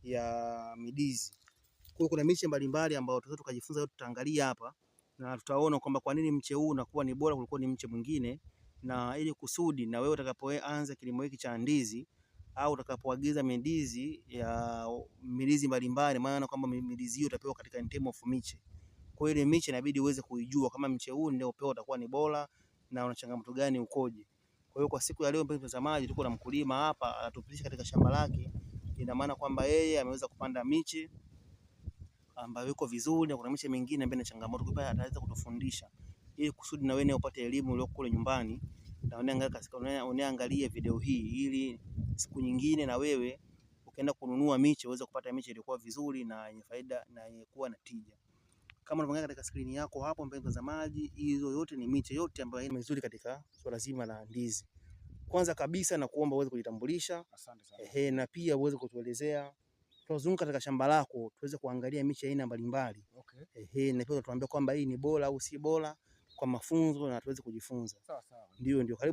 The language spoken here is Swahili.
ya midizi. Kwa hiyo kuna miche mbalimbali ambayo tunaweza tukajifunza, yote tutaangalia hapa na tutaona kwamba kwa nini mche huu unakuwa ni bora kuliko ni mche mwingine, na ili kusudi na wewe utakapoanza kilimo hiki cha ndizi au utakapoagiza midizi ya midizi mbalimbali, maana kwamba midizi hiyo utapewa katika in term of miche. Kwa hiyo ile miche inabidi uweze kuijua kama mche huu ndio upewa utakuwa ni bora na una changamoto gani ukoje. Kwa hiyo kwa siku ya leo, mpenzi mtazamaji, tuko na mkulima hapa anatupitisha katika shamba lake. Ina maana kwamba yeye ameweza kupanda miche ambayo iko vizuri na kuna miche mingine ambayo ina changamoto. Kwa hiyo ataweza kutufundisha ili kusudi na wewe upate elimu ile kule nyumbani, na unaangalia video hii ili siku nyingine na wewe ukaenda kununua miche uweze kupata miche iliyokuwa vizuri na yenye faida na yenye kuwa na tija. Kama unavyoangalia katika skrini yako hapo, mpenzi mtazamaji, hizo yote ni miche yote ambayo ni mizuri katika swala zima la ndizi. Kwanza kabisa na kuomba uweze kujitambulisha. Asante sana. Na pia uweze kutuelezea, tunazunguka katika shamba lako tuweze kuangalia miche aina mbalimbali. Okay. Na pia tuambie kwamba hii ni bora au si bora kwa mafunzo na tuweze kujifunza. Sawa sawa. Ndio, karibu.